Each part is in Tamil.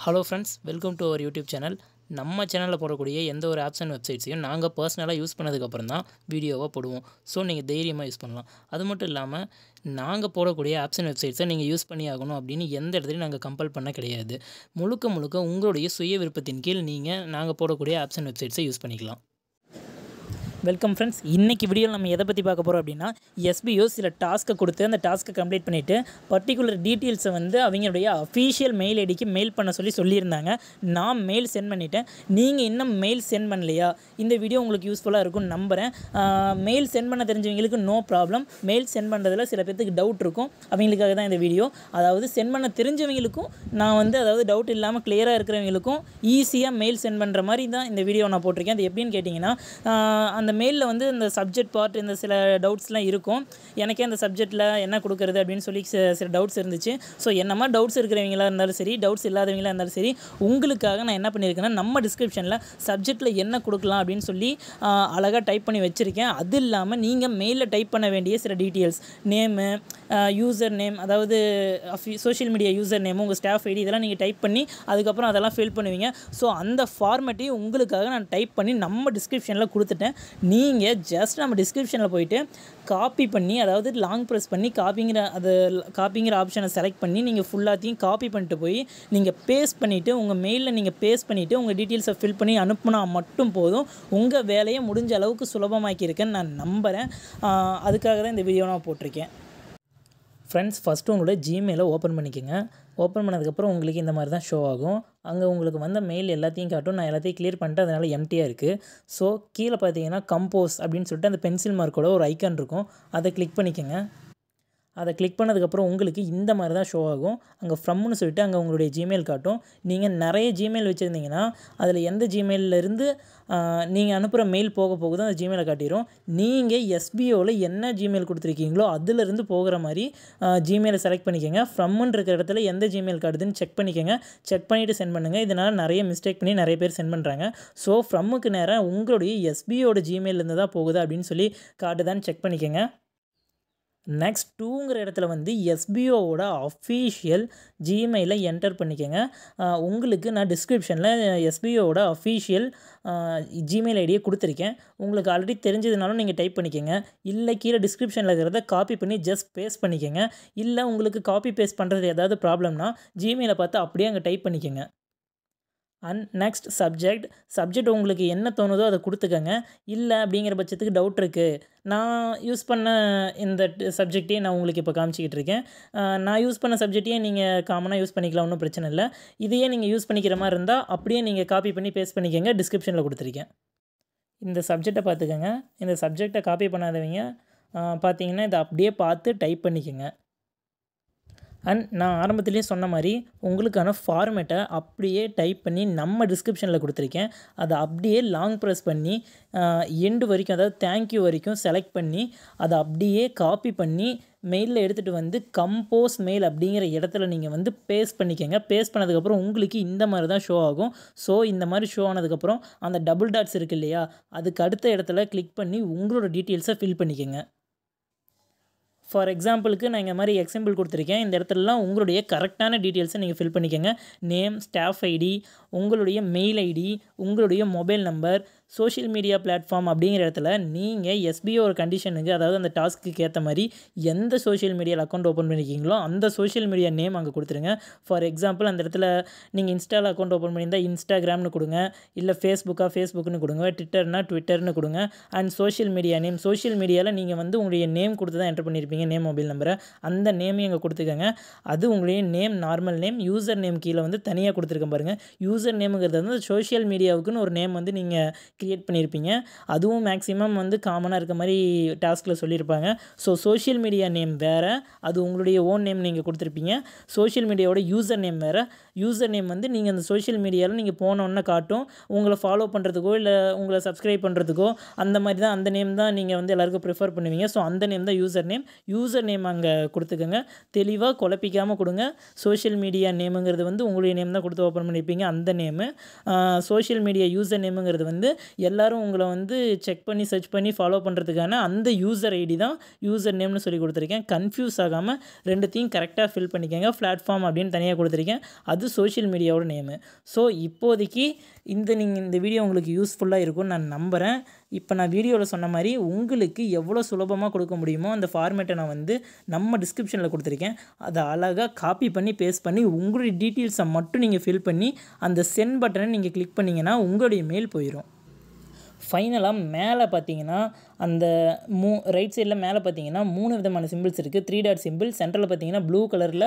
Hello friends, welcome to our YouTube channel. நம்ம சேனலில் போடக்கூடிய எந்த ஒரு ஆப்ஸ் அண்ட் வெப்சைட்ஸையும் நாங்கள் பர்சனலாக யூஸ் பண்ணதுக்கப்புறம் தான் வீடியோவாக போடுவோம். ஸோ நீங்கள் தைரியமாக யூஸ் பண்ணலாம். அது மட்டும் இல்லாமல் நாங்கள் போடக்கூடிய ஆப்ஸ் அண்ட் வெப்சைட்ஸை நீங்கள் யூஸ் பண்ணி ஆகணும் அப்படின்னு எந்த இடத்துலையும் நாங்கள் கம்பல் பண்ண கிடையாது. முழுக்க முழுக்க உங்களுடைய சுய விருப்பத்தின் கீழ் நாங்கள் போடக்கூடிய ஆப்ஸ் அண்ட் வெப்சைட்ஸை யூஸ் பண்ணிக்கலாம். வெல்கம் ஃப்ரெண்ட்ஸ், இன்றைக்கி வீடியோவில் நம்ம எதை பற்றி பார்க்க போகிறோம் அப்படின்னா, எஸ்பிஓ சில டாஸ்க்கை கொடுத்து அந்த டாஸ்க்கை கம்ப்ளீட் பண்ணிவிட்டு பர்டிகுலர் டீட்டெயில்ஸை அவங்களுடைய அஃபீஷியல் மெயில் ஐடிக்கு மெயில் பண்ண சொல்லியிருந்தாங்க. நான் மெயில் சென்ட் பண்ணிவிட்டேன். நீங்கள் இன்னும் மெயில் சென்ட் பண்ணலையா? இந்த வீடியோ உங்களுக்கு யூஸ்ஃபுல்லாக இருக்கும்னு நம்புகிறேன். மெயில் சென்ட் பண்ண தெரிஞ்சவங்களுக்கு நோ ப்ராப்ளம். மெயில் சென்ட் பண்ணுறதுல சில பேருக்கு டவுட் இருக்கும். அவங்களுக்காக தான் இந்த வீடியோ. அதாவது சென்ட் பண்ண தெரிஞ்சவங்களுக்கும் நான் அதாவது டவுட் இல்லாமல் கிளியராக இருக்கிறவங்களுக்கும் ஈஸியாக மெயில் சென்ட் பண்ணுற மாதிரி தான் இந்த வீடியோ நான் போட்டிருக்கேன். அது எப்படின்னு கேட்டிங்கன்னா, அந்த மெயிலில் இந்த சப்ஜெக்ட் பார்ட் இந்த சில டவுட்ஸ்லாம் இருக்கும். எனக்கே அந்த சப்ஜெக்டில் என்ன கொடுக்குறது அப்படின்னு சொல்லி சில டவுட்ஸ் இருந்துச்சு. ஸோ என்ன மாதிரி டவுட்ஸ் இருக்கிறவங்களா இருந்தாலும் சரி, டவுட்ஸ் இல்லாதவங்களா இருந்தாலும் சரி, உங்களுக்காக நான் என்ன பண்ணியிருக்கேன்னா, நம்ம டிஸ்கிரிப்ஷனில் சப்ஜெக்டில் என்ன கொடுக்கலாம் அப்படின்னு சொல்லி அழகாக டைப் பண்ணி வச்சுருக்கேன். அது இல்லாமல் நீங்கள் மெயிலில் டைப் பண்ண வேண்டிய சில டீட்டெயில்ஸ், நேமு, யூசர் நேம், அதாவது சோஷியல் மீடியா யூசர் நேமு, உங்கள் ஸ்டாஃப் ஐடி, இதெல்லாம் நீங்கள் டைப் பண்ணி அதுக்கப்புறம் அதெல்லாம் ஃபில் பண்ணுவீங்க. ஸோ அந்த ஃபார்மேட்டையும் உங்களுக்காக நான் டைப் பண்ணி நம்ம டிஸ்கிரிப்ஷனில் கொடுத்துட்டேன். நீங்கள் ஜஸ்ட் நம்ம டிஸ்கிரிப்ஷனில் போய்ட்டு காப்பி பண்ணி, அதாவது லாங் ப்ரெஸ் பண்ணி காப்பிங்கிற ஆப்ஷனை செலக்ட் பண்ணி நீங்கள் ஃபுல்லாத்தையும் காப்பி பண்ணிட்டு போய் நீங்கள் பேஸ்ட் பண்ணிவிட்டு உங்கள் மெயிலில் நீங்கள் பேஸ்ட் பண்ணிவிட்டு உங்கள் டீட்டெயில்ஸை ஃபில் பண்ணி அனுப்புனா மட்டும் போதும். உங்கள் வேலையை முடிஞ்ச அளவுக்கு சுலபமாக்கியிருக்கேன்னு நான் நம்புகிறேன். அதுக்காக தான் இந்த வீடியோ நான் போட்டிருக்கேன். ஃப்ரெண்ட்ஸ், ஃபஸ்ட்டு உங்களோட ஜிமெயிலை ஓப்பன் பண்ணிக்கோங்க. ஓப்பன் பண்ணதுக்கப்புறம் உங்களுக்கு இந்த மாதிரி தான் ஷோ ஆகும். அங்கே உங்களுக்கு வந்த மெயில் எல்லாத்தையும் காட்டும். நான் எல்லாத்தையும் கிளியர் பண்ணிட்டு அதனால் எம்டியாக இருக்குது. ஸோ கீழே பார்த்தீங்கன்னா கம்போஸ் அப்படின்னு சொல்லிட்டு அந்த பென்சில் மார்க்கோட ஒரு ஐக்கான் இருக்கும். அதை கிளிக் பண்ணிக்கோங்க. அதை கிளிக் பண்ணதுக்கப்புறம் உங்களுக்கு இந்த மாதிரி தான் ஷோ ஆகும். அங்கே ஃப்ரம்னு சொல்லிட்டு அங்கே உங்களுடைய ஜிமெயில் காட்டும். நீங்கள் நிறைய ஜிமெயில் வச்சுருந்தீங்கன்னா அதில் எந்த ஜிமெயிலேருந்து நீங்கள் அனுப்புகிற மெயில் போகுதோ அந்த ஜிமெயிலை காட்டிடும். நீங்கள் எஸ்பிஓவில் என்ன ஜிமெயில் கொடுத்துருக்கீங்களோ அதிலிருந்து போகிற மாதிரி ஜிமெயிலை செலக்ட் பண்ணிக்கோங்க. ஃப்ரம்முன்னு இருக்கிற இடத்துல எந்த ஜிமெயில் காட்டுதுன்னு செக் பண்ணிக்கோங்க. செக் பண்ணிவிட்டு சென்ட் பண்ணுங்கள். இதனால் நிறைய மிஸ்டேக் பண்ணி நிறைய பேர் சென்ட் பண்ணுறாங்க. ஸோ ஃப்ரம்முக்கு நேராக உங்களுடைய எஸ்பிஓட ஜிமெயிலேருந்து தான் போகுதா அப்படின்னு சொல்லி காட்டுதான்னு செக் பண்ணிக்கோங்க. நெக்ஸ்ட் 2ங்கிற இடத்துல எஸ்பிஓவோட அஃபீஷியல் ஜிமெயிலை என்டர் பண்ணிக்கோங்க. உங்களுக்கு நான் டிஸ்கிரிப்ஷனில் எஸ்பிஓவோட அஃபீஷியல் ஜிமெயில் ஐடியை கொடுத்துருக்கேன். உங்களுக்கு ஆல்ரெடி தெரிஞ்சதுனாலும் நீங்கள் டைப் பண்ணிக்கோங்க. இல்லை கீழே டிஸ்கிரிப்ஷனில் இருக்கிறத காப்பி பண்ணி ஜஸ்ட் பேஸ்ட் பண்ணிக்கோங்க. இல்லை உங்களுக்கு காப்பி பேஸ்ட் பண்ணுறது ஏதாவது ப்ராப்ளம்னா ஜிமெயிலை பார்த்து அப்படியே அங்கே டைப் பண்ணிக்கோங்க. அண்ட் நெக்ஸ்ட் சப்ஜெக்ட் உங்களுக்கு என்ன தோணுதோ அதை கொடுத்துக்கோங்க. இல்லை அப்படிங்கிற பட்சத்துக்கு டவுட் இருக்குது, நான் யூஸ் பண்ண இந்த சப்ஜெக்டையே நான் உங்களுக்கு இப்போ காமிச்சிக்கிட்டு இருக்கேன். நான் யூஸ் பண்ண சப்ஜெக்டையே நீங்கள் காமனாக யூஸ் பண்ணிக்கலாம், ஒன்றும் பிரச்சனை இல்லை. இதையே நீங்கள் யூஸ் பண்ணிக்கிற மாதிரி இருந்தால் அப்படியே நீங்கள் காப்பி பண்ணி பேஸ்ட் பண்ணிக்கோங்க. டிஸ்கிரிப்ஷனில் கொடுத்துருக்கேன். இந்த சப்ஜெக்டை பார்த்துக்கோங்க. இந்த சப்ஜெக்டை காப்பி பண்ணாதவங்க பார்த்தீங்கன்னா இதை அப்படியே பார்த்து டைப் பண்ணிக்கோங்க. அண்ட் நான் ஆரம்பத்துலேயே சொன்ன மாதிரி உங்களுக்கான ஃபார்மேட்டை அப்படியே டைப் பண்ணி நம்ம டிஸ்கிரிப்ஷனில் கொடுத்துருக்கேன். அதை அப்படியே லாங் ப்ரெஸ் பண்ணி எண்டு வரைக்கும், அதாவது தேங்க்யூ வரைக்கும் செலக்ட் பண்ணி அதை அப்படியே காப்பி பண்ணி மெயிலில் எடுத்துகிட்டு கம்போஸ் மெயில் அப்படிங்கிற இடத்துல நீங்கள் பேஸ்ட் பண்ணிக்கோங்க. பேஸ்ட் பண்ணதுக்கப்புறம் உங்களுக்கு இந்த மாதிரி தான் ஷோ ஆகும். ஸோ இந்த மாதிரி ஷோ ஆனதுக்கப்புறம் அந்த டபுள் டாட்ஸ் இருக்குது இல்லையா, அதுக்கு அடுத்த இடத்துல கிளிக் பண்ணி உங்களோட டீட்டெயில்ஸை ஃபில் பண்ணிக்கோங்க. ஃபார் எக்ஸாம்பிளுக்கு நான் இந்த மாதிரி எக்ஸாம்பிள் கொடுத்துருக்கேன். இந்த இடத்துலலாம் உங்களுடைய கரெக்டான டீட்டெயில்ஸை நீங்கள் ஃபில் பண்ணிக்கோங்க. நேம், ஸ்டாஃப் ஐடி, உங்களுடைய மெயில் ஐடி, உங்களுடைய mobile number, social media platform அப்படிங்கிற இடத்துல நீங்கள் எஸ்பிஓ ஒரு கண்டிஷனுக்கு, அதாவது அந்த டாஸ்க்கு ஏற்ற மாதிரி எந்த சோஷியல் மீடியாவில் அக்கௌண்ட் ஓப்பன் பண்ணியிருக்கீங்களோ அந்த சோஷியல் மீடியா நேம் அங்கே கொடுத்துருங்க. ஃபார் எக்ஸாம்பிள் அந்த இடத்துல நீங்கள் இன்ஸ்டாவில் அக்கௌண்ட் ஓப்பன் பண்ணியிருந்தால் இன்ஸ்டாகிராம்னு கொடுங்க, இல்லை ஃபேஸ்புக்குன்னு கொடுங்க, ட்விட்டர்னு கொடுங்க. And social media name, social மீடியாவில் நீங்கள் உங்களுடைய நேம் கொடுத்து தான் என்டர் பண்ணியிருப்பீங்க, நேம், மொபைல் நம்பரை, அந்த நேமையும் அங்கே கொடுத்துக்கோங்க. அது உங்களுடைய name, normal name. User name கீழே தனியாக கொடுத்துருக்கேன் பாருங்கள். யூசர் நேமுங்கிறது சோஷியல் மீடியாவுக்குன்னு ஒரு நேம் நீங்கள் க்ரியேட் பண்ணியிருப்பீங்க. அதுவும் மேக்ஸிமம் காமனாக இருக்க மாதிரி டாஸ்கில் சொல்லியிருப்பாங்க. ஸோ சோஷியல் மீடியா நேம் வேறு, அது உங்களுடைய ஓன் நேம் நீங்கள் கொடுத்துருப்பீங்க. சோஷியல் மீடியாவோட யூசர் நேம் வேறு. யூசர் நேம் நீங்கள் அந்த சோஷியல் மீடியாவில் நீங்கள் போனோன்னே காட்டும். உங்களை ஃபாலோ பண்ணுறதுக்கோ இல்லை உங்களை சப்ஸ்கிரைப் பண்ணுறதுக்கோ அந்த மாதிரி தான், அந்த நேம் தான் நீங்கள் எல்லாருக்கும் ப்ரிஃபர் பண்ணுவீங்க. ஸோ அந்த நேம் தான் யூசர் நேம் அங்கே கொடுத்துக்கோங்க. தெளிவாக குழப்பிக்காமல் கொடுங்க. சோஷியல் மீடியா நேமுங்கிறது உங்களுடைய நேம் தான் கொடுத்து ஓப்பன் பண்ணியிருப்பீங்க, அந்த நேமு. சோஷியல் மீடியா யூசர் நேமுங்கிறது எல்லோரும் உங்களை வந்து செக் பண்ணி சர்ச் பண்ணி ஃபாலோ பண்ணுறதுக்கான அந்த யூசர் ஐடி தான் யூசர் நேம்னு சொல்லி கொடுத்துருக்கேன். கன்ஃபியூஸ் ஆகாமல் ரெண்டுத்தையும் கரெக்டாக ஃபில் பண்ணிக்கோங்க. பிளாட்ஃபார்ம் அப்படின்னு தனியாக கொடுத்துருக்கேன், அது சோஷியல் மீடியாவோட நேமு. ஸோ இப்போதைக்கு நீங்கள் இந்த வீடியோ உங்களுக்கு யூஸ்ஃபுல்லாக இருக்கும்னு நான் நம்புகிறேன். இப்போ நான் வீடியோவில் சொன்ன மாதிரி உங்களுக்கு எவ்வளோ சுலபமாக கொடுக்க முடியுமோ அந்த ஃபார்மேட்டை நான் வந்து நம்ம டிஸ்கிரிப்ஷனில் கொடுத்துருக்கேன். அதை அழகாக காப்பி பண்ணி பேஸ்ட் பண்ணி உங்களுடைய டீட்டெயில்ஸை மட்டும் நீங்கள் ஃபில் பண்ணி அந்த சென்ட் பட்டனை நீங்கள் கிளிக் பண்ணிங்கன்னா உங்களுடைய மெயில் போயிடும். ஃபைனலாக மேலே பார்த்தீங்கன்னா அந்த ரைட் சைடில் மேலே பார்த்தீங்கன்னா 3 விதமான சிம்பிள்ஸ் இருக்குது. 3 டாட் சிம்பிள், சென்டரில் பார்த்தீங்கன்னா ப்ளூ கலரில்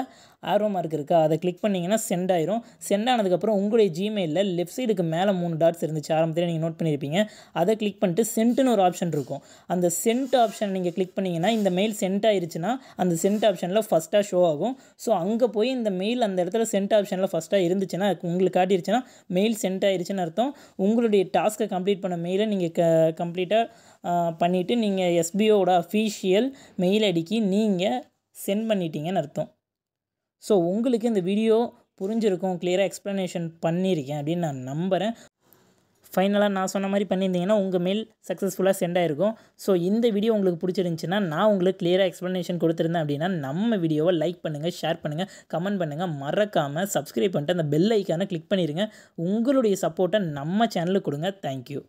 ஆரோ மார்க் இருக்கா, அதை கிளிக் பண்ணிங்கன்னா சென்ட் ஆயிரும். சென்ட் ஆனதுக்கப்புறம் உங்களுடைய ஜிமெயிலில் லெஃப்ட் சைடுக்கு மேலே 3 டாட்ஸ் இருந்துச்சு, ஆரம்பத்தில் நீங்கள் நோட் பண்ணியிருப்பீங்க. அதை கிளிக் பண்ணிட்டு சென்ட்னு ஒரு ஆப்ஷன் இருக்கும். அந்த சென்ட் ஆப்ஷன் நீங்கள் கிளிக் பண்ணிங்கன்னா இந்த மெயில் சென்ட் ஆயிடுச்சுன்னா அந்த சென்ட் ஆப்ஷனில் ஃபஸ்ட்டாக ஷோ ஆகும். ஸோ அங்கே போய் இந்த மெயில் அந்த இடத்துல சென்ட் ஆப்ஷனில் ஃபஸ்ட்டாக இருந்துச்சுன்னா உங்களுக்கு காட்டிருச்சுன்னா மெயில் சென்ட் ஆயிடுச்சுன்னு அர்த்தம். உங்களுடைய டாஸ்க்கை கம்ப்ளீட் பண்ண மெயிலை நீங்கள் கம்ப்ளீட்டாக பண்ணிவிட்டு நீங்கள் எஸ்பிஓட அஃபீஷியல் மெயில் ஐடிக்கு நீங்கள் சென்ட் பண்ணிட்டீங்கன்னு அர்த்தம். ஸோ உங்களுக்கு இந்த வீடியோ புரிஞ்சிருக்கும், கிளியராக எக்ஸ்ப்ளனேஷன் பண்ணியிருக்கேன் அப்படின்னு நான் நம்புகிறேன். ஃபைனலாக நான் சொன்ன மாதிரி பண்ணியிருந்தீங்கன்னா உங்கள் மெயில் சக்ஸஸ்ஃபுல்லாக சென்ட் ஆகிருக்கும். ஸோ இந்த வீடியோ உங்களுக்கு பிடிச்சிருந்துச்சின்னா, நான் உங்களுக்கு கிளியராக எக்ஸ்ப்ளனேஷன் கொடுத்துருந்தேன் அப்படின்னா நம்ம வீடியோவை லைக் பண்ணுங்கள், ஷேர் பண்ணுங்கள், கமெண்ட் பண்ணுங்கள், மறக்காமல் சப்ஸ்கிரைப் பண்ணிட்டு அந்த பெல் ஐக்கானை கிளிக் பண்ணிடுங்க. உங்களுடைய சப்போர்ட்டை நம்ம சேனலுக்கு கொடுங்க. தேங்க்யூ.